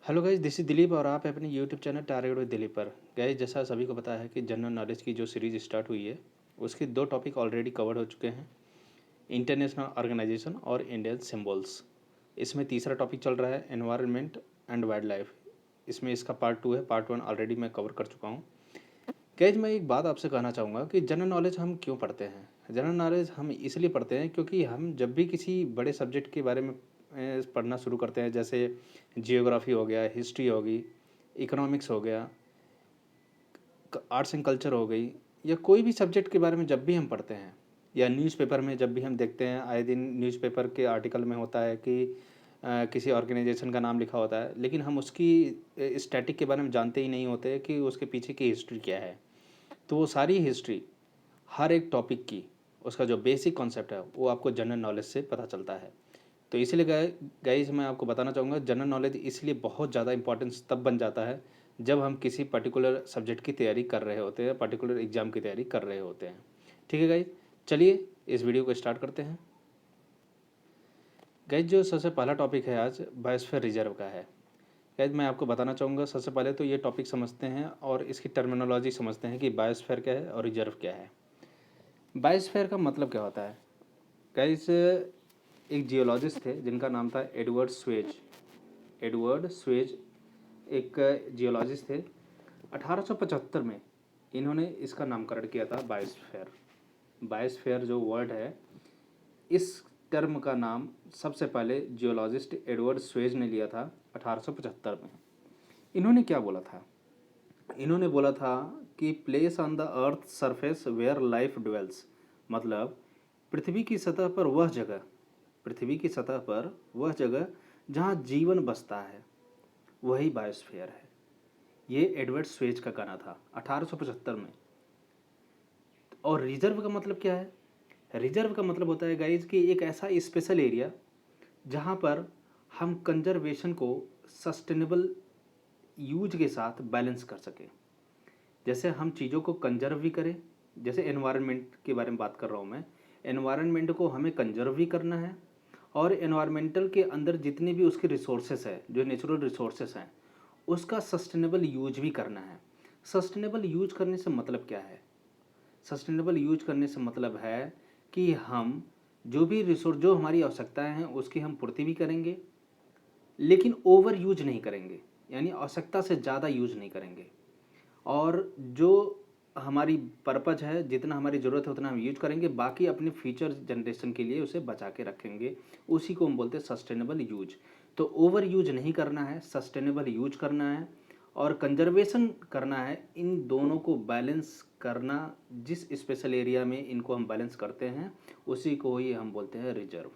Hello guys, this is Dilip और आप अपने YouTube channel target with Dilip पर। गाइस, जैसा सभी को पता है कि जनरल नॉलेज की जो सीरीज स्टार्ट हुई है उसके दो टॉपिक ऑलरेडी कवर हो चुके हैं, इंटरनेशनल ऑर्गेनाइजेशन और इंडियन सिंबल्स। इसमें तीसरा टॉपिक चल रहा है एनवायरनमेंट एंड वाइल्ड लाइफ। इसमें इसका पार्ट 2 है, पार्ट 1 ऑलरेडी मैं कवर कर चुका हूँ। गाइस, मैं एक बात आपसे कहना चाहूँगा कि जनरल नॉलेज हम क्यों पढ़ते हैं। जनरल नॉलेज हम इसलिए पढ़ते हैं क्योंकि हम जब भी किसी बड़े सब्जेक्ट के बारे में पढ़ना शुरू करते हैं, जैसे जियोग्राफी हो गया, हिस्ट्री होगी, इकोनॉमिक्स हो गया, आर्ट्स एंड कल्चर हो गई, या कोई भी सब्जेक्ट के बारे में जब भी हम पढ़ते हैं, या न्यूज़पेपर में जब भी हम देखते हैं, आए दिन न्यूज़पेपर के आर्टिकल में होता है कि किसी ऑर्गेनाइजेशन का नाम लिखा होता है, लेकिन हम उसकी स्टैटिक के बारे में जानते ही नहीं होते कि उसके पीछे की हिस्ट्री क्या है। तो वो सारी हिस्ट्री हर एक टॉपिक की, उसका जो बेसिक कॉन्सेप्ट है वो आपको जनरल नॉलेज से पता चलता है। तो इसीलिए गाइस मैं आपको बताना चाहूँगा, जनरल नॉलेज इसलिए बहुत ज़्यादा इंपॉर्टेंस तब बन जाता है जब हम किसी पर्टिकुलर सब्जेक्ट की तैयारी कर रहे होते हैं, पर्टिकुलर एग्जाम की तैयारी कर रहे होते हैं। ठीक है गाइस, चलिए इस वीडियो को स्टार्ट करते हैं। गाइस, जो सबसे पहला टॉपिक है आज बायोस्फीयर रिजर्व का है। गाइस, मैं आपको बताना चाहूँगा, सबसे पहले तो ये टॉपिक समझते हैं और इसकी टर्मिनोलॉजी समझते हैं कि बायोस्फीयर क्या है और रिजर्व क्या है। बायोस्फीयर का मतलब क्या होता है। गाइस, एक जियोलॉजिस्ट थे जिनका नाम था एडवर्ड स्वेज। एडवर्ड स्वेज एक जियोलॉजिस्ट थे। 1875 में इन्होंने इसका नामकरण किया था बायोस्फीयर। बायोस्फीयर जो वर्ड है, इस टर्म का नाम सबसे पहले जियोलॉजिस्ट एडवर्ड स्वेज ने लिया था 1875 में। इन्होंने क्या बोला था? इन्होंने बोला था कि place on the earth surface where life dwells, मतलब पृथ्वी की सतह पर वह जगह जहाँ जीवन बसता है, वही बायोस्फीयर है। ये एडवर्ड स्वेज का कहना था 1875 में। और रिजर्व का मतलब क्या है? रिजर्व का मतलब होता है गाइज कि एक ऐसा स्पेशल एरिया जहाँ पर हम कंजर्वेशन को सस्टेनेबल यूज के साथ बैलेंस कर सकें। जैसे हम चीज़ों को कंजर्व भी करें, जैसे एनवायरनमेंट के बारे में बात कर रहा हूँ मैं। एनवायरनमेंट को हमें कंजर्व भी करना है और एनवायरमेंटल के अंदर जितने भी उसके रिसोर्सेस है, जो नेचुरल रिसोर्सेस हैं, उसका सस्टेनेबल यूज भी करना है। सस्टेनेबल यूज करने से मतलब क्या है? सस्टेनेबल यूज करने से मतलब है कि हम जो भी रिसोर्स, जो हमारी आवश्यकताएं हैं, उसकी हम पूर्ति भी करेंगे, लेकिन ओवर यूज नहीं करेंगे, यानी आवश्यकता से ज़्यादा यूज नहीं करेंगे। और जो हमारी पर्पज है, जितना हमारी ज़रूरत है उतना हम यूज करेंगे, बाकी अपने फ्यूचर जनरेशन के लिए उसे बचा के रखेंगे। उसी को हम बोलते हैं सस्टेनेबल यूज। तो ओवर यूज नहीं करना है, सस्टेनेबल यूज करना है और कंजर्वेशन करना है। इन दोनों को बैलेंस करना, जिस स्पेशल एरिया में इनको हम बैलेंस करते हैं, उसी को ही हम बोलते हैं रिजर्व।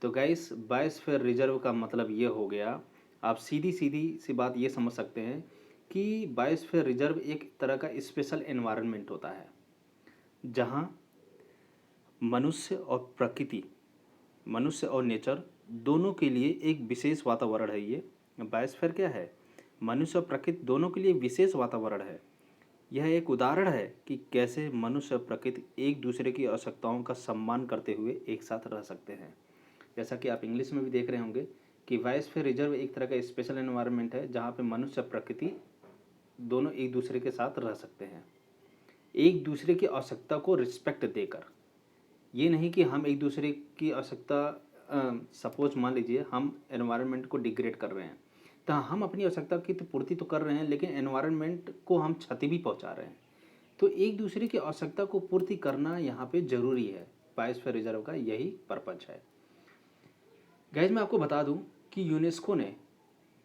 तो गाइस, बायोस्फीयर रिजर्व का मतलब ये हो गया, आप सीधी सीधी सी बात ये समझ सकते हैं कि बायोस्फीयर रिजर्व एक तरह का स्पेशल एनवायरनमेंट होता है जहाँ मनुष्य और प्रकृति, मनुष्य और नेचर दोनों के लिए एक विशेष वातावरण है। ये बायोस्फीयर क्या है? मनुष्य और प्रकृति दोनों के लिए विशेष वातावरण है। यह एक उदाहरण है कि कैसे मनुष्य और प्रकृति एक दूसरे की आवश्यकताओं का सम्मान करते हुए एक साथ रह सकते हैं। जैसा कि आप इंग्लिश में भी देख रहे होंगे कि बायोस्फीयर रिजर्व एक तरह का स्पेशल एनवायरनमेंट है जहाँ पे मनुष्य और प्रकृति दोनों एक दूसरे के साथ रह सकते हैं, एक दूसरे की आवश्यकता को रिस्पेक्ट देकर। ये नहीं कि हम एक दूसरे की आवश्यकता, सपोज मान लीजिए हम एनवायरनमेंट को डिग्रेड कर रहे हैं, तो हम अपनी आवश्यकता की तो पूर्ति तो कर रहे हैं, लेकिन एनवायरनमेंट को हम क्षति भी पहुंचा रहे हैं। तो एक दूसरे की आवश्यकता को पूर्ति करना यहाँ पे ज़रूरी है। बायोस्फीयर रिजर्व का यही पर्पज है। गाइज, मैं आपको बता दूं कि यूनेस्को ने,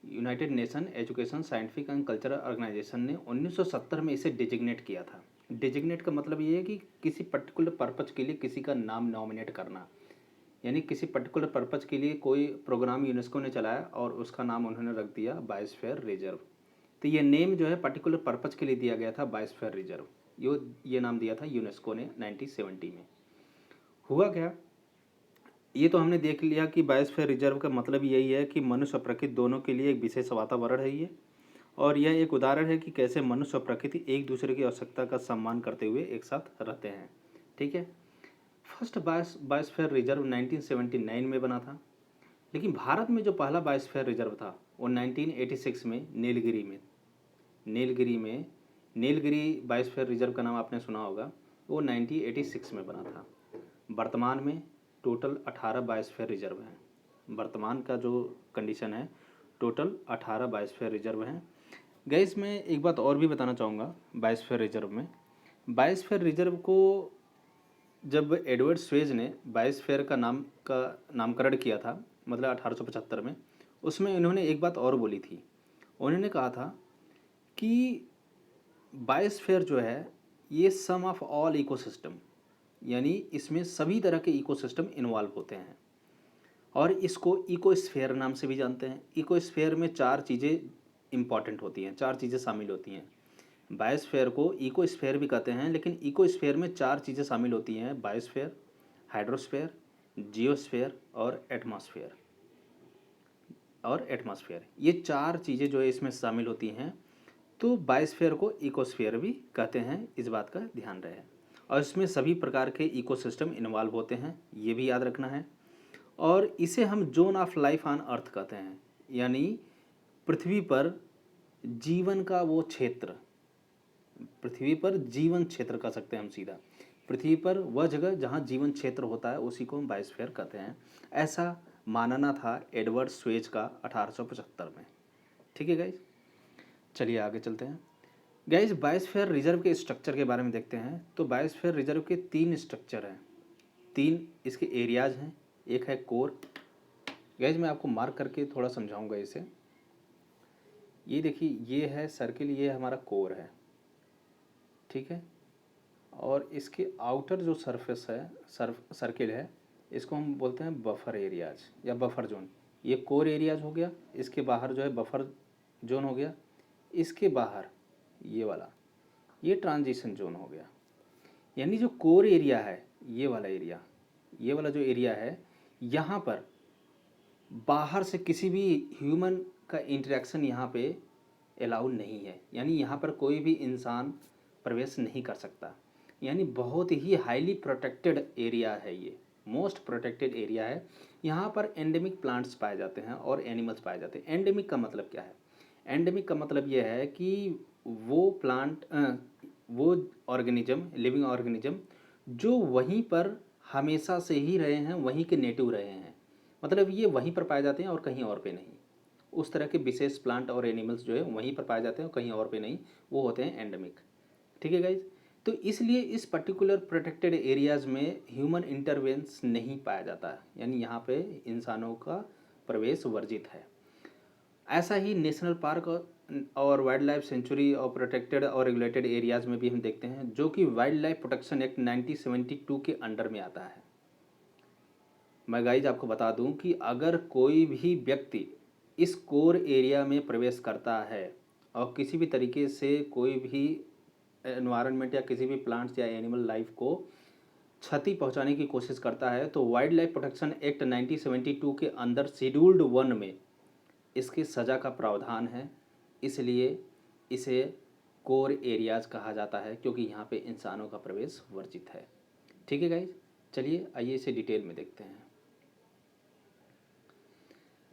united nation education scientific and cultural organisation ने 1970 में इसे डिजिग्नेट किया था। डिजिग्नेट का मतलब ये है कि किसी पर्टिकुलर पर्पज के लिए किसी का नाम नॉमिनेट करना, यानी किसी पर्टिकुलर पर्पज के लिए कोई प्रोग्राम यूनेस्को ने चलाया और उसका नाम उन्होंने रख दिया बायोस्फीयर रिजर्व। तो ये नेम जो है पर्टिकुलर पर्पज के लिए दिया गया था, बायोस्फीयर रिजर्व। ये नाम दिया था यूनेस्को ने 1970 में। हुआ क्या, ये तो हमने देख लिया कि बायोस्फीयर रिजर्व का मतलब यही है कि मनुष्य और प्रकृति दोनों के लिए एक विशेष वातावरण है ये। और यह एक उदाहरण है कि कैसे मनुष्य और प्रकृति एक दूसरे की आवश्यकता का सम्मान करते हुए एक साथ रहते हैं। ठीक है। फर्स्ट बायोस्फीयर रिजर्व 1979 में बना था। लेकिन भारत में जो पहला बायोस्फीयर रिजर्व था वो 1986 में नीलगिरी बायोस्फीयर रिजर्व का नाम आपने सुना होगा, वो 1986 में बना था। वर्तमान में टोटल 18 बायोस्फीयर रिजर्व हैं। वर्तमान का जो कंडीशन है, टोटल 18 बायोस्फीयर रिजर्व हैं। गाइस मैं एक बात और भी बताना चाहूँगा बायोस्फीयर रिजर्व में। बायोस्फीयर रिजर्व को जब एडवर्ड स्वेज ने बायोस्फीयर का नामकरण किया था, मतलब 1875 में, उसमें इन्होंने एक बात और बोली थी। उन्होंने कहा था कि बायोस्फीयर जो है ये सम ऑफ ऑल इकोसिस्टम, यानी इसमें सभी तरह के इकोसिस्टम इन्वॉल्व होते हैं, और इसको इकोस्फीयर नाम से भी जानते हैं। इकोस्फीयर में 4 चीज़ें इंपॉर्टेंट होती हैं, 4 चीज़ें शामिल होती हैं। बायोस्फीयर को इकोस्फीयर भी कहते हैं, लेकिन इकोस्फीयर में 4 चीज़ें शामिल होती हैं: बायोस्फीयर, हाइड्रोस्फीयर, जियोस्फीयर और एटमॉस्फेयर। ये 4 चीज़ें जो है इसमें शामिल होती हैं। तो बायोस्फीयर को इकोस्फीयर भी कहते हैं, इस बात का ध्यान रहे। और इसमें सभी प्रकार के इकोसिस्टम इन्वॉल्व होते हैं, ये भी याद रखना है। और इसे हम zone of life on earth कहते हैं, यानी पृथ्वी पर जीवन का वो क्षेत्र, पृथ्वी पर जीवन क्षेत्र कह सकते हैं हम सीधा। पृथ्वी पर वह जगह जहाँ जीवन क्षेत्र होता है उसी को हम बायोस्फीयर कहते हैं। ऐसा मानना था एडवर्ड स्वेज का 1875 में। ठीक है गाइज, चलिए आगे चलते हैं। गाइज बायोस्फीयर रिजर्व के स्ट्रक्चर के बारे में देखते हैं। तो बायोस्फीयर रिजर्व के 3 स्ट्रक्चर हैं, 3 इसके एरियाज हैं। एक है कोर। गाइज मैं आपको मार्क करके थोड़ा समझाऊंगा इसे। ये देखिए, ये है सर्किल, ये हमारा कोर है, ठीक है। और इसके आउटर जो सरफेस है, सर्किल है, इसको हम बोलते हैं बफर एरियाज या बफर जोन। ये कोर एरियाज हो गया, इसके बाहर जो है बफर जोन हो गया, इसके बाहर ये वाला, ये ट्रांजिशन जोन हो गया। यानी जो कोर एरिया है, ये वाला एरिया, ये वाला जो एरिया है, यहाँ पर बाहर से किसी भी ह्यूमन का इंटरेक्शन यहाँ पे अलाउड नहीं है। यानी यहाँ पर कोई भी इंसान प्रवेश नहीं कर सकता। यानी बहुत ही हाईली प्रोटेक्टेड एरिया है, ये मोस्ट प्रोटेक्टेड एरिया है। यहाँ पर एंडेमिक प्लांट्स पाए जाते हैं और एनिमल्स पाए जाते हैं। एंडेमिक का मतलब क्या है? एंडेमिक का मतलब ये है कि वो प्लांट, वो ऑर्गेनिज्म, लिविंग ऑर्गेनिज्म जो वहीं पर हमेशा से ही रहे हैं, वहीं के नेटिव रहे हैं, मतलब ये वहीं पर पाए जाते हैं और कहीं और पे नहीं। उस तरह के विशेष प्लांट और एनिमल्स जो है वहीं पर पाए जाते हैं और कहीं और पे नहीं, वो होते हैं एंडेमिक। ठीक है गाइज, तो इसलिए इस पर्टिकुलर प्रोटेक्टेड एरियाज में ह्यूमन इंटरवेंस नहीं पाया जाता है, यानी यहाँ पे इंसानों का प्रवेश वर्जित है। ऐसा ही नेशनल पार्क और वाइल्ड लाइफ सेंचुरी और प्रोटेक्टेड और रेगुलेटेड एरियाज में भी हम देखते हैं, जो कि वाइल्ड लाइफ प्रोटेक्शन एक्ट 1972 के अंडर में आता है। मैं गाइज आपको बता दूं कि अगर कोई भी व्यक्ति इस कोर एरिया में प्रवेश करता है और किसी भी तरीके से कोई भी एनवायरनमेंट या किसी भी प्लांट्स या एनिमल लाइफ को क्षति पहुंचाने की कोशिश करता है, तो वाइल्ड लाइफ प्रोटेक्शन एक्ट 1972 के अंदर शेड्यूल्ड 1 में इसकी सज़ा का प्रावधान है। इसलिए इसे कोर एरियाज कहा जाता है, क्योंकि यहाँ पे इंसानों का प्रवेश वर्जित है। ठीक है गाइज, चलिए आइए इसे डिटेल में देखते हैं।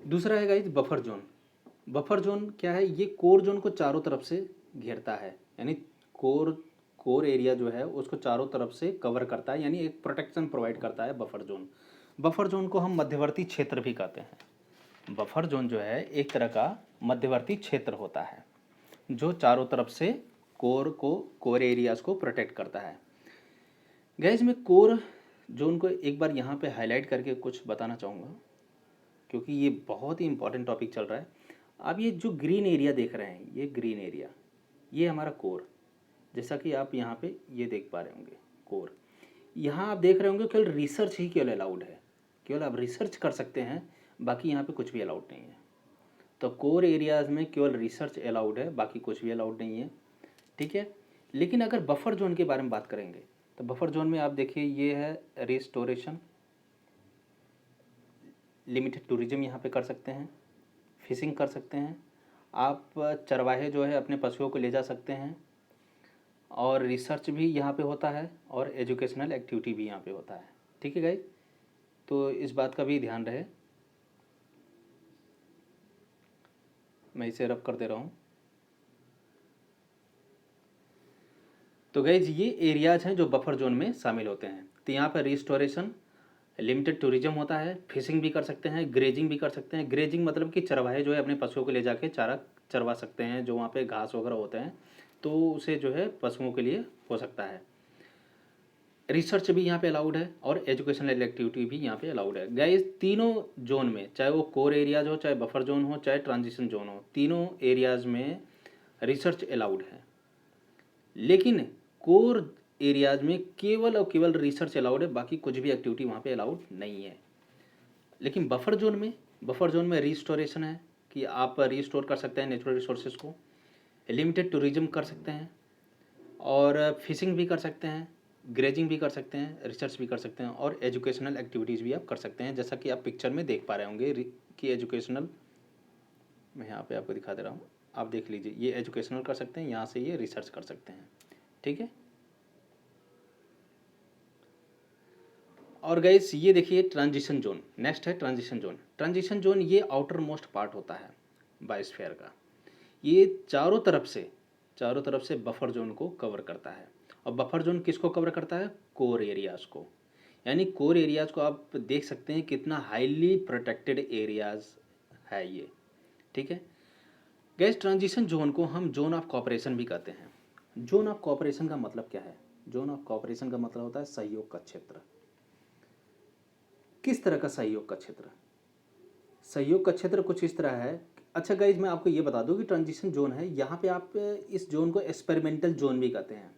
दूसरा है guys buffer zone. Buffer zone क्या है? ये कोर जोन को चारों तरफ से घेरता है, यानी कोर एरिया जो है उसको चारों तरफ से कवर करता है, यानी एक प्रोटेक्शन प्रोवाइड करता है बफर जोन। बफर जोन को हम मध्यवर्ती क्षेत्र भी कहते हैं। बफर जोन जो है एक तरह का मध्यवर्ती क्षेत्र होता है जो चारों तरफ से कोर एरियाज को प्रोटेक्ट करता है। गाइज मैं कोर जोन को एक बार यहाँ पे हाईलाइट करके कुछ बताना चाहूँगा, क्योंकि ये बहुत ही इंपॉर्टेंट टॉपिक चल रहा है। अब ये जो ग्रीन एरिया देख रहे हैं, ये ग्रीन एरिया, ये हमारा कोर, जैसा कि आप यहाँ पे ये देख पा रहे होंगे कोर। यहाँ आप देख रहे होंगे केवल रिसर्च ही केवल अलाउड है, केवल आप रिसर्च कर सकते हैं, बाकी यहाँ पे कुछ भी अलाउड नहीं है। तो कोर एरियाज में केवल रिसर्च अलाउड है, बाकी कुछ भी अलाउड नहीं है, ठीक है। लेकिन अगर बफर जोन के बारे में बात करेंगे तो बफर जोन में आप देखिए, ये है रिस्टोरेशन, लिमिटेड टूरिज्म यहाँ पे कर सकते हैं, फिशिंग कर सकते हैं, आप चरवाहे जो है अपने पशुओं को ले जा सकते हैं, और रिसर्च भी यहाँ पे होता है, और एजुकेशनल एक्टिविटी भी यहाँ पे होता है। ठीक है गाइज, तो इस बात का भी ध्यान रहे। मैं इसे रब कर दे रहा हूँ। तो गाइज ये एरियाज हैं जो बफर जोन में शामिल होते हैं। तो यहाँ पर रिस्टोरेशन, लिमिटेड टूरिज्म होता है, फिशिंग भी कर सकते हैं, ग्रेजिंग भी कर सकते हैं। ग्रेजिंग मतलब कि चरवाहे जो है अपने पशुओं को ले जाके चारा चरवा सकते हैं, जो वहाँ पे घास वगैरह होते हैं, तो उसे जो है पशुओं के लिए हो सकता है। रिसर्च भी यहाँ पे अलाउड है और एजुकेशनल एक्टिविटी भी यहाँ पे अलाउड है। गाइस तीनों जोन में, चाहे वो कोर एरियाज हो, चाहे बफर जोन हो, चाहे ट्रांजिशन जोन हो, तीनों एरियाज में रिसर्च अलाउड है। लेकिन कोर एरियाज में केवल और केवल रिसर्च अलाउड है, बाकी कुछ भी एक्टिविटी वहाँ पे अलाउड नहीं है। लेकिन बफर जोन में रिस्टोरेशन है कि आप रिस्टोर कर सकते हैं नेचुरल रिसोर्सेज को, लिमिटेड टूरिज्म कर सकते हैं, और फिशिंग भी कर सकते हैं, ग्रेजिंग भी कर सकते हैं, रिसर्च भी कर सकते हैं, और एजुकेशनल एक्टिविटीज़ भी आप कर सकते हैं, जैसा कि आप पिक्चर में देख पा रहे होंगे कि एजुकेशनल, मैं यहाँ पे आपको दिखा दे रहा हूँ, आप देख लीजिए, ये एजुकेशनल कर सकते हैं, यहाँ से ये रिसर्च कर सकते हैं। ठीक है। और गाइस ये देखिए ट्रांजिशन जोन, नेक्स्ट है ट्रांजिशन जोन। ट्रांजिशन जोन ये आउटर मोस्ट पार्ट होता है बायोस्फीयर का। ये चारों तरफ से बफर जोन को कवर करता है। और बफर जोन किसको कवर करता है? कोर एरियाज़ को। यानी कोर एरियाज़ को आप देख सकते हैं कितना हाईली प्रोटेक्टेड एरियाज़ है ये। ठीक है। गैस ट्रांजिशन जोन को हम जोन ऑफ कोऑपरेशन भी कहते हैं। जोन ऑफ कोऑपरेशन का मतलब क्या है? जोन ऑफ कोऑपरेशन का मतलब होता है सहयोग का क्षेत्र। किस तरह का सहयोग का क्षेत्र? सहयोग का क्षेत्र कुछ इस तरह है। अच्छा गाइज मैं आपको ये बता दूं कि ट्रांजिशन जोन है, यहाँ पे आप इस जोन को एक्सपेरिमेंटल जोन भी कहते हैं।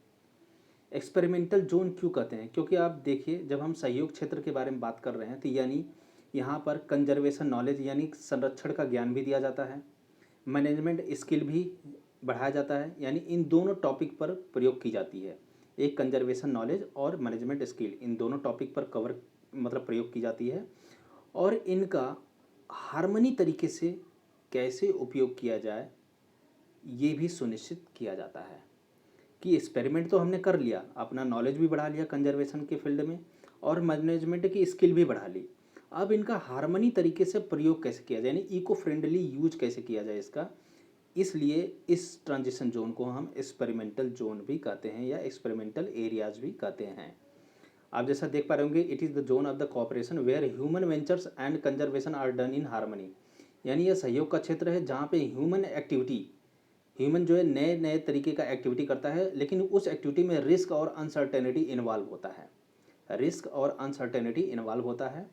एक्सपेरिमेंटल जोन क्यों कहते हैं? क्योंकि आप देखिए जब हम सहयोग क्षेत्र के बारे में बात कर रहे हैं तो यानी यहाँ पर कंजर्वेशन नॉलेज यानी संरक्षण का ज्ञान भी दिया जाता है, मैनेजमेंट स्किल भी बढ़ाया जाता है। यानी इन दोनों टॉपिक पर प्रयोग की जाती है। एक कंजर्वेशन नॉलेज और मैनेजमेंट स्किल, इन दोनों टॉपिक पर कवर मतलब प्रयोग की जाती है। और इनका हार्मनी तरीके से कैसे उपयोग किया जाए ये भी सुनिश्चित किया जाता है। कि एक्सपेरिमेंट तो हमने कर लिया, अपना नॉलेज भी बढ़ा लिया कंजर्वेशन के फील्ड में, और मैनेजमेंट की स्किल भी बढ़ा ली। अब इनका हार्मनी तरीके से प्रयोग कैसे किया जाए, यानी इको फ्रेंडली यूज कैसे किया जाए इसका, इसलिए इस ट्रांजिशन जोन को हम एक्सपेरिमेंटल जोन भी कहते हैं या एक्सपेरिमेंटल एरियाज भी कहते हैं। आप जैसा देख पा रहे होंगे, it is the zone of the cooperation where human ventures and conservation are done in harmony. यानी यह सहयोग का क्षेत्र है जहाँ पे ह्यूमन जो है नए नए तरीके का एक्टिविटी करता है, लेकिन उस एक्टिविटी में रिस्क और अनसर्टेनिटी इन्वॉल्व होता है।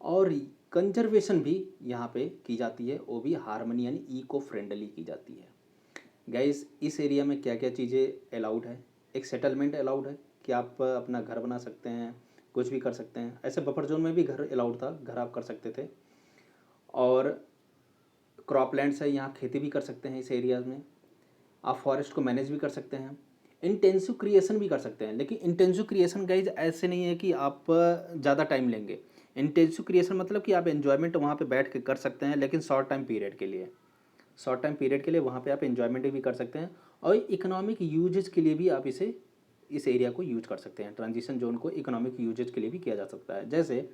और कंजर्वेशन भी यहाँ पे की जाती है, वो भी हार्मनी यानी इको फ्रेंडली की जाती है। गाइस इस एरिया में क्या क्या चीज़ें अलाउड है? एक सेटलमेंट अलाउड है कि आप अपना घर बना सकते हैं, कुछ भी कर सकते हैं। ऐसे बफर जोन में भी घर अलाउड था, घर आप कर सकते थे। और क्रॉपलैंड्स है, यहाँ खेती भी कर सकते हैं इस एरियाज में। आप फॉरेस्ट को मैनेज भी कर सकते हैं, इंटेंसिव क्रिएशन भी कर सकते हैं। लेकिन इंटेंसिव क्रिएशन गाइज ऐसे नहीं है कि आप ज़्यादा टाइम लेंगे। इंटेंसिव क्रिएशन मतलब कि आप एन्जॉयमेंट वहाँ पे बैठ के कर सकते हैं, लेकिन शॉर्ट टाइम पीरियड के लिए वहाँ पे आप एन्जॉयमेंट भी कर सकते हैं। और इकोनॉमिक यूजेज के लिए भी आप इस एरिया को यूज कर सकते हैं। ट्रांजिशन जोन को इकोनॉमिक यूजेज के लिए भी किया जा सकता है। जैसे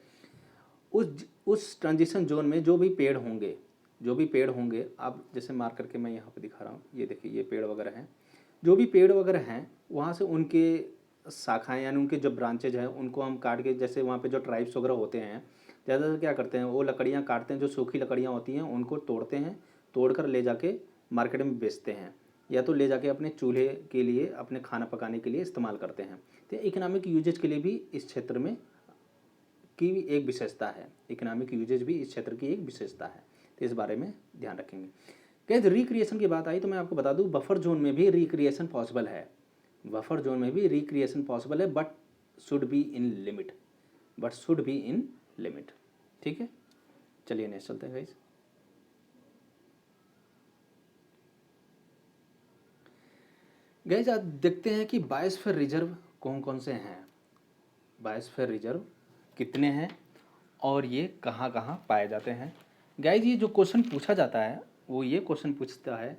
उस ट्रांजिशन जोन में जो भी पेड़ होंगे, आप जैसे मार्क करके मैं यहाँ पे दिखा रहा हूँ, ये देखिए ये पेड़ वगैरह हैं, जो भी पेड़ वगैरह हैं वहाँ से उनके शाखाएं यानी उनके जो ब्रांचेज हैं उनको हम काट के, जैसे वहाँ पे जो ट्राइब्स वगैरह होते हैं ज़्यादातर क्या करते हैं, वो लकड़ियाँ काटते हैं, जो सूखी लकड़ियाँ होती हैं उनको तोड़ते हैं, तोड़ कर ले जाके मार्केट में बेचते हैं, या तो ले जाके अपने चूल्हे के लिए, अपने खाना पकाने के लिए इस्तेमाल करते हैं। तो इकोनॉमिक यूजेज के लिए भी इस क्षेत्र में की एक विशेषता है, इकोनॉमिक यूजेज भी इस क्षेत्र की एक विशेषता है। तो इस बारे में ध्यान रखेंगे। कैसे रिक्रिएशन की बात आई तो मैं आपको बता दूं बफर जोन में भी रिक्रिएशन पॉसिबल है। But should be in limit. ठीक है, चलिए नेक्स्ट चलते हैं गाइस। गाइस आप देखते हैं कि बायोस्फीयर रिजर्व कौन कौन से हैं, बायोस्फीयर रिजर्व कितने हैं और ये कहाँ कहाँ पाए जाते हैं। गाइस ये जो क्वेश्चन पूछा जाता है वो ये क्वेश्चन पूछता है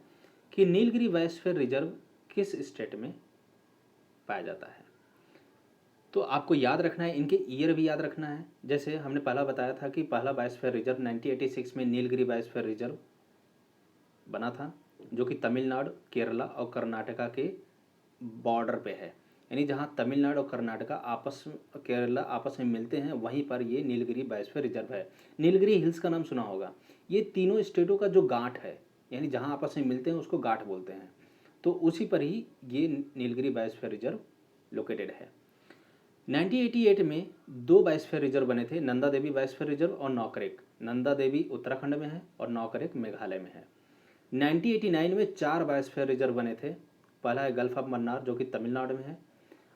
कि नीलगिरी बायोस्फीयर रिजर्व किस स्टेट में पाया जाता है। तो आपको याद रखना है, इनके ईयर भी याद रखना है। जैसे हमने पहला बताया था कि पहला बायोस्फीयर रिजर्व 1986 में नीलगिरी बायोस्फीयर रिजर्व बना था, जो कि तमिलनाडु, केरला और कर्नाटका के बॉर्डर पे है। यानी जहाँ तमिलनाडु और कर्नाटका केरला आपस में मिलते हैं, वहीं पर ये नीलगिरी बायोस्फीयर रिजर्व है। नीलगिरी हिल्स का नाम सुना होगा। ये तीनों स्टेटों का जो गांठ है, यानी जहाँ आपस में मिलते हैं उसको गांठ बोलते हैं। तो उसी पर ही ये नीलगिरी बायोस्फीयर रिजर्व लोकेटेड है। 1988 में दो बायोस्फीयर रिजर्व बने थे, नंदा देवी बायोस्फीयर रिजर्व और नौकरेक। नंदा देवी उत्तराखंड में है और नौकरेक मेघालय में है। 1989 में चार बायोस्फीयर रिजर्व बने थे। पहला है गल्फ ऑफ मन्नार, जो कि तमिलनाडु में है।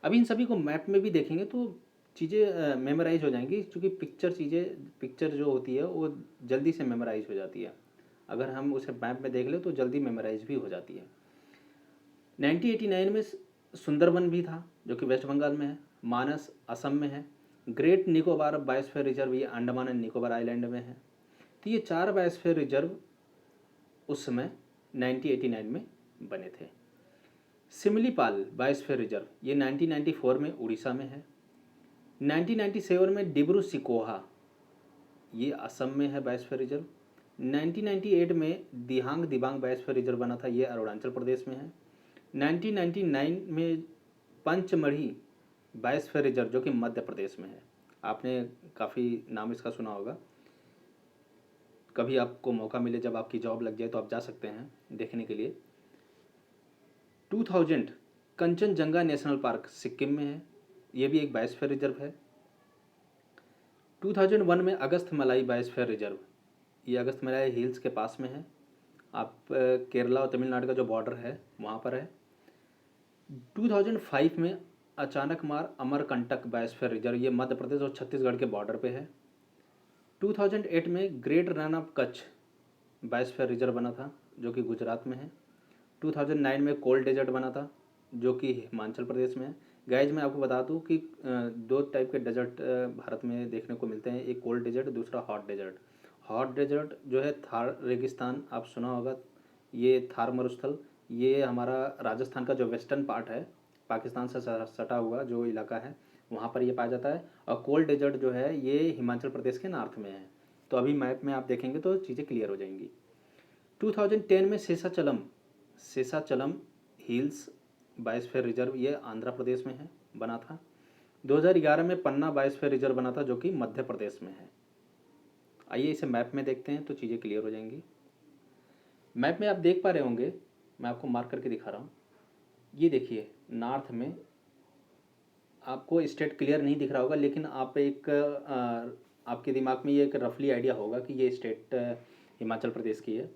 अभी इन सभी को मैप में भी देखेंगे तो चीज़ें मेमोराइज हो जाएंगी, क्योंकि पिक्चर जो होती है वो जल्दी से मेमोराइज हो जाती है। अगर हम उसे मैप में देख लें तो जल्दी मेमोराइज भी हो जाती है। 1989 में सुंदरबन भी था, जो कि वेस्ट बंगाल में है। मानस असम में है। ग्रेट निकोबार बायोस्फीयर रिजर्व ये अंडमान एंड निकोबार आइलैंड में है। तो ये चार बायोस्फीयर रिजर्व उस समय 1989 में बने थे। सिमलीपाल बायोस्फीयर रिजर्व ये 1994 में उड़ीसा में है। 1997 में डिब्रू सिकोहा ये असम में है बायोस्फीयर रिजर्व। 1998 में दिहांग दिबांग बायोस्फीयर रिजर्व बना था, ये अरुणाचल प्रदेश में है। 1999 में पंचमढ़ी बायोस्फीयर रिजर्व, जो कि मध्य प्रदेश में है। आपने काफ़ी नाम इसका सुना होगा। कभी आपको मौका मिले, जब आपकी जॉब लग जाए, तो आप जा सकते हैं देखने के लिए। 2000 कंचनजंगा नेशनल पार्क सिक्किम में है, ये भी एक बायोस्फीयर रिजर्व है। 2001 में अगस्त मलाई बायोस्फीयर रिजर्व, ये अगस्त मलाई हिल्स के पास में है। आप केरला और तमिलनाडु का जो बॉर्डर है वहाँ पर है। 2005 में अचानकमार अमरकंटक बायोस्फीयर रिजर्व, ये मध्य प्रदेश और छत्तीसगढ़ के बॉर्डर पे है। 2008 में great run of Kutch biosphere reserve बना था, जो कि गुजरात में है। 2009 में कोल्ड डेजर्ट बना था, जो कि हिमाचल प्रदेश में है। गाइज मैं आपको बता दूं कि दो टाइप के डेजर्ट भारत में देखने को मिलते हैं, एक कोल्ड डेजर्ट, दूसरा हॉट डेजर्ट। हॉट डेजर्ट जो है थार रेगिस्तान, आप सुना होगा, ये थार मरुस्थल, ये हमारा राजस्थान का जो वेस्टर्न पार्ट है, पाकिस्तान से सटा हुआ जो इलाका है, वहाँ पर ये पाया जाता है। और कोल्ड डेजर्ट जो है ये हिमाचल प्रदेश के नॉर्थ में है। तो अभी मैप में आप देखेंगे तो चीज़ें क्लियर हो जाएंगी। 2010 में शेषाचलम हिल्स बायोस्फीयर रिजर्व, ये आंध्र प्रदेश में है, बना था। 2011 में पन्ना बायोस्फीयर रिजर्व बना था, जो कि मध्य प्रदेश में है। आइए इसे मैप में देखते हैं तो चीज़ें क्लियर हो जाएंगी। मैप में आप देख पा रहे होंगे, मैं आपको मार्क करके दिखा रहा हूँ। ये देखिए नॉर्थ में आपको स्टेट क्लियर नहीं दिख रहा होगा, लेकिन आपके दिमाग में ये एक रफली आइडिया होगा कि ये स्टेट हिमाचल प्रदेश की है।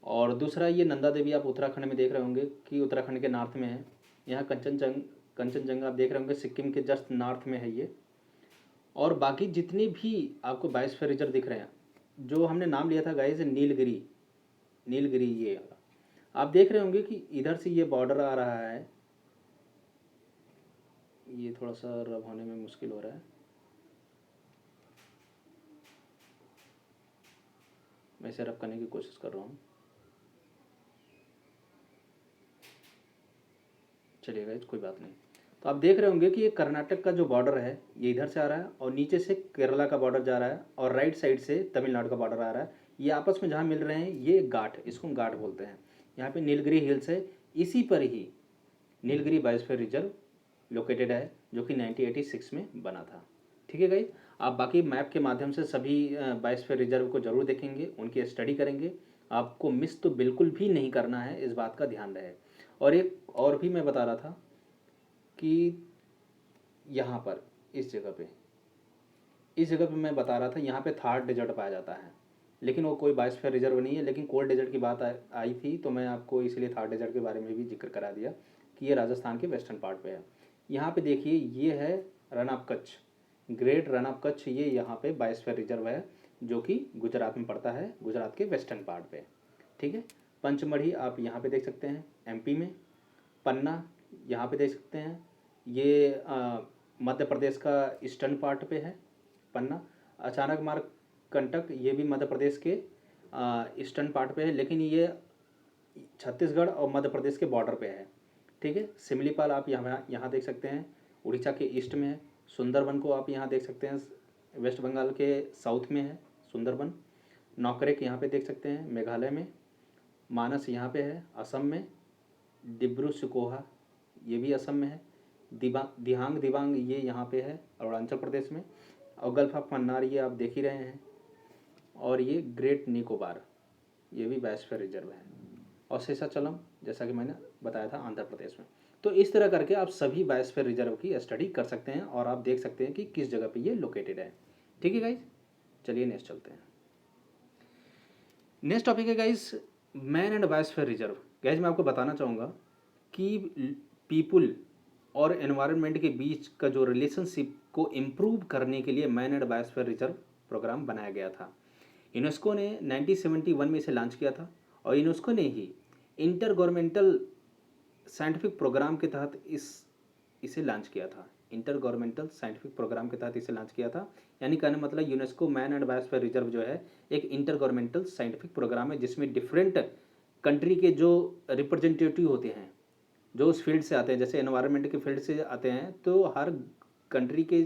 और दूसरा ये नंदा देवी आप उत्तराखंड में देख रहे होंगे कि उत्तराखंड के नॉर्थ में है। यहाँ कंचनजंगा आप देख रहे होंगे सिक्किम के जस्ट नॉर्थ में है ये। और बाकी जितनी भी आपको बायोस्फीयर रिजर्व दिख रहे हैं, जो हमने नाम लिया था गाइस, नीलगिरी ये आप देख रहे होंगे कि इधर से ये बॉर्डर आ रहा है। ये थोड़ा सा रब होने में मुश्किल हो रहा है, मैं इसे रब करने की कोशिश कर रहा हूँ। चलिए गाइस कोई बात नहीं। तो आप देख रहे होंगे कि ये कर्नाटक का जो बॉर्डर है ये इधर से आ रहा है, और नीचे से केरला का बॉर्डर जा रहा है, और राइट साइड से तमिलनाडु का बॉर्डर आ रहा है। ये आपस में जहाँ मिल रहे हैं ये घाट, इसको हम घाट बोलते हैं। यहाँ पे नीलगिरी हिल्स है, इसी पर ही नीलगिरी बायोस्फीयर रिजर्व लोकेटेड है, जो कि 1986 में बना था। ठीक है गाइस, आप बाकी मैप के माध्यम से सभी बायोस्फीयर रिजर्व को जरूर देखेंगे, उनकी स्टडी करेंगे। आपको मिस तो बिल्कुल भी नहीं करना है, इस बात का ध्यान रहे। और एक और भी मैं बता रहा था कि यहाँ पर इस जगह पे मैं बता रहा था, यहाँ पे थार डेजर्ट पाया जाता है, लेकिन वो कोई बायोस्फीयर रिजर्व नहीं है। लेकिन कोल्ड डेजर्ट की बात आई थी, तो मैं आपको इसलिए थार डेजर्ट के बारे में भी जिक्र करा दिया कि ये राजस्थान के वेस्टर्न पार्ट पे है। यहाँ पे देखिए ये है run of Kutch, great run of Kutch, ये यहाँ पे बायोस्फीयर रिजर्व है, जो कि गुजरात में पड़ता है, गुजरात के वेस्टर्न पार्ट पे। ठीक है, पंचमढ़ी आप यहाँ पे देख सकते हैं एमपी में। पन्ना यहाँ पे देख सकते हैं, ये मध्य प्रदेश का ईस्टर्न पार्ट पे है पन्ना। अचानक मार्ग कंटक, ये भी मध्य प्रदेश के ईस्टर्न पार्ट पे है, लेकिन ये छत्तीसगढ़ और मध्य प्रदेश के बॉर्डर पे है। ठीक है, सिमलीपाल आप यहाँ देख सकते हैं, उड़ीसा के ईस्ट में है। सुंदरबन को आप यहाँ देख सकते हैं, वेस्ट बंगाल के साउथ में है सुंदरबन। नौकरेक यहाँ पे देख सकते हैं, मेघालय में। मानस यहाँ पे है असम में, डिब्रू सिकोहा ये भी असम में है, दिहांग दिबांग ये यहाँ पे है अरुणाचल प्रदेश में, और गल्फ ऑफ मन्नार ये आप देख ही रहे हैं, और ये ग्रेट निकोबार ये भी बायोस्फीयर रिजर्व है, और शेषाचलम जैसा कि मैंने बताया था आंध्र प्रदेश में। तो इस तरह करके आप सभी बायोस्फीयर रिजर्व की स्टडी कर सकते हैं और आप देख सकते हैं कि किस जगह पे ये लोकेटेड है। ठीक है गाइज, चलिए नेक्स्ट चलते हैं। नेक्स्ट टॉपिक है guys man and biosphere reserve. Guys मैं आपको बताना चाहूँगा कि पीपुल और एनवायरनमेंट के बीच का जो रिलेशनशिप को इम्प्रूव करने के लिए man and biosphere reserve programme बनाया गया था। यूनेस्को ने 1971 में इसे लॉन्च किया था, और यूनेस्को ने ही इंटर गवर्नमेंटल साइंटिफिक प्रोग्राम के तहत इसे लॉन्च किया था। इंटर गवर्नमेंटल साइंटिफिक प्रोग्राम के तहत इसे लॉन्च किया था, यानी कहने मतलब UNESCO man and biosphere reserve जो है एक इंटर गवर्नमेंटल साइंटिफिक प्रोग्राम है, जिसमें डिफरेंट कंट्री के जो रिप्रेजेंटेटिव होते हैं, जो उस फील्ड से आते हैं, जैसे एनवायरनमेंट के फील्ड से आते हैं, तो हर कंट्री के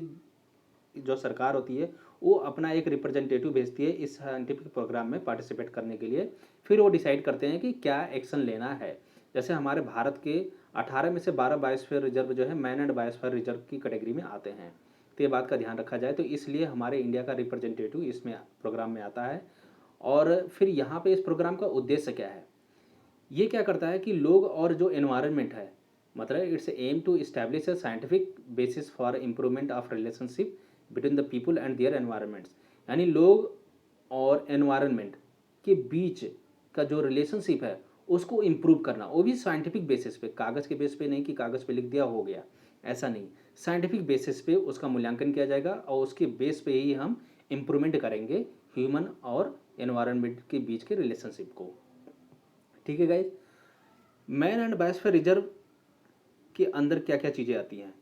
जो सरकार होती है वो अपना एक रिप्रेजेंटेटिव भेजती है इस साइंटिफिक प्रोग्राम में पार्टिसिपेट करने के लिए। फिर वो डिसाइड करते हैं कि क्या एक्शन लेना है। जैसे हमारे भारत के 18 में से 12 बायोस्फीयर रिजर्व जो है मैन एंड बायोस्फीयर रिजर्व की कैटेगरी में आते हैं, तो ये बात का ध्यान रखा जाए। तो इसलिए हमारे इंडिया का रिप्रेजेंटेटिव इसमें प्रोग्राम में आता है। और फिर यहाँ पे इस प्रोग्राम का उद्देश्य क्या है, ये क्या करता है कि लोग और जो एनवायरनमेंट है, मतलब it's aim to establish a scientific basis for improvement of relationship between the people and their environments, यानी लोग और एनवायरनमेंट के बीच का जो रिलेशनशिप है उसको इम्प्रूव करना, वो भी साइंटिफिक बेसिस पे, कागज़ के बेस पे नहीं कि कागज़ पे लिख दिया हो गया, ऐसा नहीं। साइंटिफिक बेसिस पे उसका मूल्यांकन किया जाएगा और उसके बेस पे ही हम इम्प्रूवमेंट करेंगे ह्यूमन और एनवायरनमेंट के बीच के रिलेशनशिप को। ठीक है guys, man and biosphere reserve के अंदर क्या क्या चीज़ें आती हैं,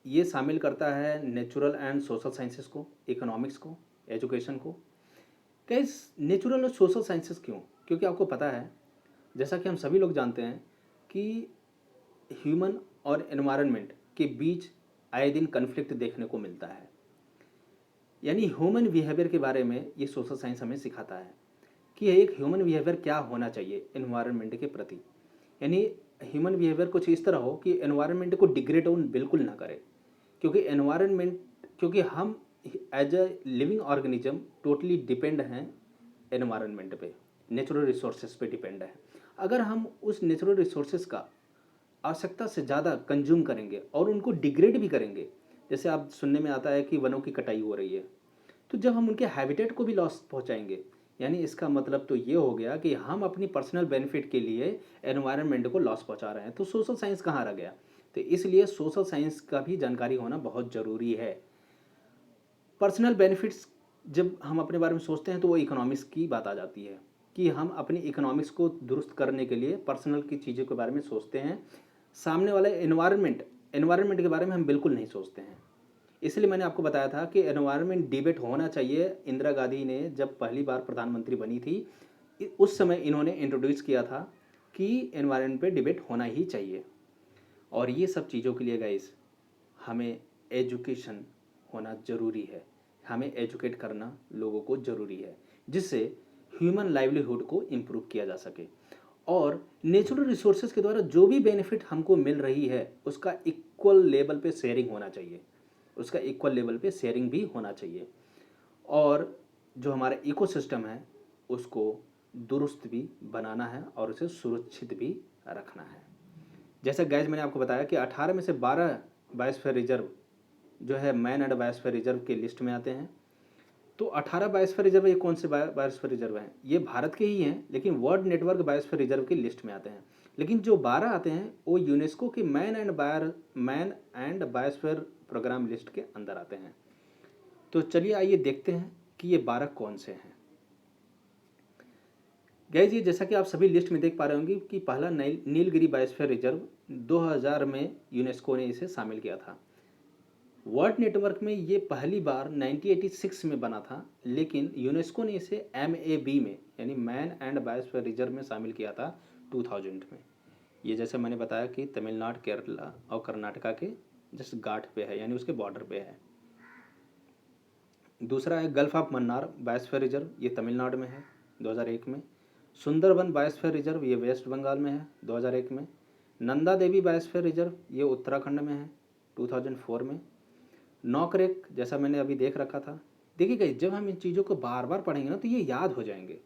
ये शामिल करता है नेचुरल एंड सोशल साइंसेस को, इकोनॉमिक्स को, एजुकेशन को। गाइज नेचुरल और सोशल साइंसेस क्यों, क्योंकि आपको पता है, जैसा कि हम सभी लोग जानते हैं कि ह्यूमन और एनवायरनमेंट के बीच आए दिन कन्फ्लिक्ट देखने को मिलता है, यानी ह्यूमन बिहेवियर के बारे में ये सोशल साइंस हमें सिखाता है कि एक ह्यूमन बिहेवियर क्या होना चाहिए एनवायरनमेंट के प्रति। यानी ह्यूमन बिहेवियर कुछ इस तरह हो कि एनवायरनमेंट को डिग्रेड बिल्कुल ना करे, क्योंकि एनवायरनमेंट, क्योंकि हम as a living organism totally depend हैं एनवायरनमेंट पे, नेचुरल रिसोर्सेज पे डिपेंड है। अगर हम उस नेचुरल रिसोर्सेज का आवश्यकता से ज़्यादा कंज्यूम करेंगे और उनको डिग्रेड भी करेंगे, जैसे आप सुनने में आता है कि वनों की कटाई हो रही है, तो जब हम उनके हैबिटेट को भी लॉस पहुंचाएंगे, यानी इसका मतलब तो ये हो गया कि हम अपनी पर्सनल बेनिफिट के लिए एनवायरनमेंट को लॉस पहुंचा रहे हैं। तो सोशल साइंस कहाँ रह गया। तो इसलिए सोशल साइंस का भी जानकारी होना बहुत ज़रूरी है। पर्सनल बेनिफिट्स जब हम अपने बारे में सोचते हैं तो वो इकोनॉमिक्स की बात आ जाती है कि हम अपनी इकोनॉमिक्स को दुरुस्त करने के लिए पर्सनल की चीज़ों के बारे में सोचते हैं, सामने वाले एनवायरनमेंट के बारे में हम बिल्कुल नहीं सोचते हैं। इसलिए मैंने आपको बताया था कि एनवायरनमेंट डिबेट होना चाहिए। इंदिरा गांधी ने जब पहली बार प्रधानमंत्री बनी थी, उस समय इन्होंने इंट्रोड्यूस किया था कि एनवायरनमेंट पे डिबेट होना ही चाहिए। और ये सब चीज़ों के लिए गाइस हमें एजुकेशन होना ज़रूरी है, हमें एजुकेट करना लोगों को ज़रूरी है, जिससे ह्यूमन लाइवलीहुड को इम्प्रूव किया जा सके। और नेचुरल रिसोर्सेज के द्वारा जो भी बेनिफिट हमको मिल रही है उसका इक्वल लेवल पे शेयरिंग होना चाहिए, उसका इक्वल लेवल पे शेयरिंग भी होना चाहिए। और जो हमारा इकोसिस्टम है उसको दुरुस्त भी बनाना है और उसे सुरक्षित भी रखना है। जैसे गैज मैंने आपको बताया कि 18 में से 12 बायोस्फीयर रिजर्व जो है मैन एंड बायोस्फीयर रिजर्व के लिस्ट में आते हैं। तो 18 बायोस्फीयर रिजर्व ये कौन से बायोस्फीयर रिजर्व हैं, ये भारत के ही हैं, लेकिन वर्ल्ड नेटवर्क बायोस्फीयर रिजर्व की लिस्ट में आते हैं। लेकिन जो 12 आते हैं वो यूनेस्को की man and biosphere programme list के अंदर आते हैं। तो चलिए आइए देखते हैं कि ये 12 कौन से हैं। गैज ये जैसा कि आप सभी लिस्ट में देख पा रहे होंगे कि पहला नीलगिरी बायोस्फीयर रिजर्व 2000 में यूनेस्को ने इसे शामिल किया था। वर्ल्ड नेटवर्क में ये पहली बार 1986 में बना था, लेकिन यूनेस्को ने इसे MAB में यानी मैन एंड बायोस्फीयर रिजर्व में शामिल किया था 2000 में। ये जैसे मैंने बताया कि तमिलनाडु, केरला और कर्नाटका के जस्ट घाट पे है, यानी उसके बॉर्डर पे है। दूसरा है gulf of Mannar biosphere reserve, ये तमिलनाडु में है 2001 में। सुंदरबन बायोस्फीयर रिजर्व ये वेस्ट बंगाल में है 2001 में। नंदा देवी बायोस्फीयर रिजर्व ये उत्तराखंड में है 2004 में। नौकरेक जैसा मैंने अभी देख रखा था। देखिए गाइस, जब हम इन चीज़ों को बार बार पढ़ेंगे ना तो ये याद हो जाएंगे,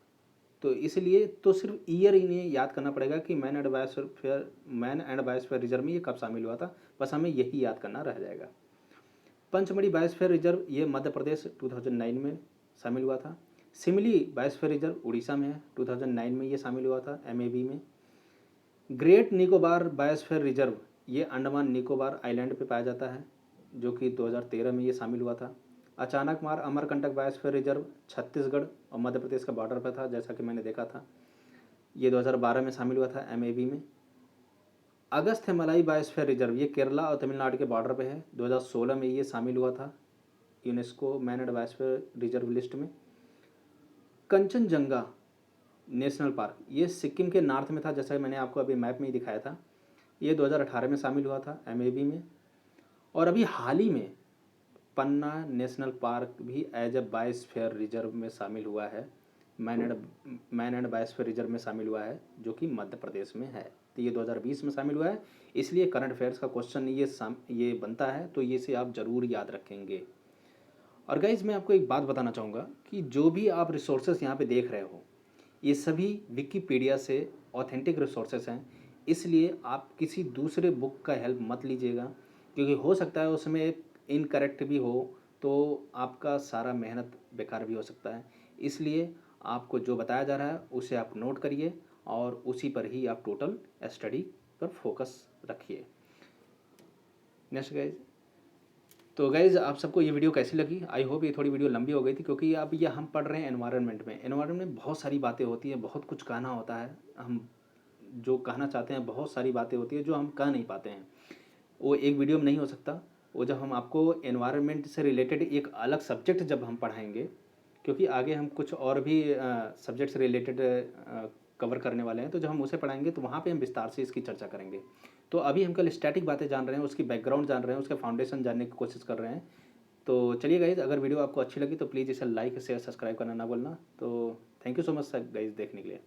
तो इसलिए तो सिर्फ ईयर इन्हें याद करना पड़ेगा कि मैन एंड बायोस्फीयर रिजर्व में ये कब शामिल हुआ था, बस हमें यही याद करना रह जाएगा। पंचमढ़ी बायोस्फीयर रिजर्व ये मध्य प्रदेश 2009 में शामिल हुआ था। सिमली बायोस्फीयर रिजर्व उड़ीसा में है, 2009 में ये शामिल हुआ था MAB में। ग्रेट निकोबार बायोस्फीयर रिजर्व ये अंडमान निकोबार आइलैंड पे पाया जाता है, जो कि 2013 में ये शामिल हुआ था। अचानकमार अमरकंटक बायोस्फीयर रिजर्व छत्तीसगढ़ और मध्य प्रदेश का बॉर्डर पर था, जैसा कि मैंने देखा था। ये 2012 में शामिल हुआ था MAB में। अगस्थ्यमलाई बायोस्फीयर रिजर्व ये केरला और तमिलनाडु के बॉर्डर पे है, 2016 में ये शामिल हुआ था UNESCO man and biosphere reserve list में। कंचनजंगा नेशनल पार्क ये सिक्किम के नॉर्थ में था, जैसा कि मैंने आपको अभी मैप में ही दिखाया था। ये 2018 में शामिल हुआ था MAB में। और अभी हाल ही में पन्ना नेशनल पार्क भी एज ए बायोस्फीयर रिजर्व में शामिल हुआ है, मैन एंड बायोस्फीयर रिजर्व में शामिल हुआ है, जो कि मध्य प्रदेश में है। तो ये 2020 में शामिल हुआ है, इसलिए करंट अफेयर्स का क्वेश्चन ये बनता है, तो ये से आप ज़रूर याद रखेंगे। और गाइज मैं आपको एक बात बताना चाहूँगा कि जो भी आप रिसोर्सेस यहाँ पे देख रहे हो, ये सभी विकिपीडिया से ऑथेंटिक रिसोर्सेस हैं, इसलिए आप किसी दूसरे बुक का हेल्प मत लीजिएगा, क्योंकि हो सकता है उसमें इनकरेक्ट भी हो, तो आपका सारा मेहनत बेकार भी हो सकता है। इसलिए आपको जो बताया जा रहा है उसे आप नोट करिए और उसी पर ही आप टोटल स्टडी पर फोकस रखिए। नेक्स्ट गाइज, तो गाइज़ आप सबको ये वीडियो कैसी लगी? आई होप ये थोड़ी वीडियो लंबी हो गई थी, क्योंकि अब ये हम पढ़ रहे हैं एनवायरनमेंट में। एनवायरनमेंट में बहुत सारी बातें होती हैं, बहुत कुछ कहना होता है। हम जो कहना चाहते हैं, बहुत सारी बातें होती है जो हम कह नहीं पाते हैं, वो एक वीडियो में नहीं हो सकता। वो जब हम आपको एनवायरनमेंट से रिलेटेड एक अलग सब्जेक्ट जब हम पढ़ाएंगे, क्योंकि आगे हम कुछ और भी सब्जेक्ट से रिलेटेड कवर करने वाले हैं, तो जब हम उसे पढ़ाएंगे तो वहाँ पे हम विस्तार से इसकी चर्चा करेंगे। तो अभी हम कल स्टैटिक बातें जान रहे हैं, उसकी बैकग्राउंड जान रहे हैं, उसके फाउंडेशन जानने की कोशिश कर रहे हैं। तो चलिए गाइज़, अगर वीडियो आपको अच्छी लगी तो प्लीज़ इसे लाइक शेयर सब्सक्राइब करना ना भूलना। तो thank you so much guys देखने के लिए।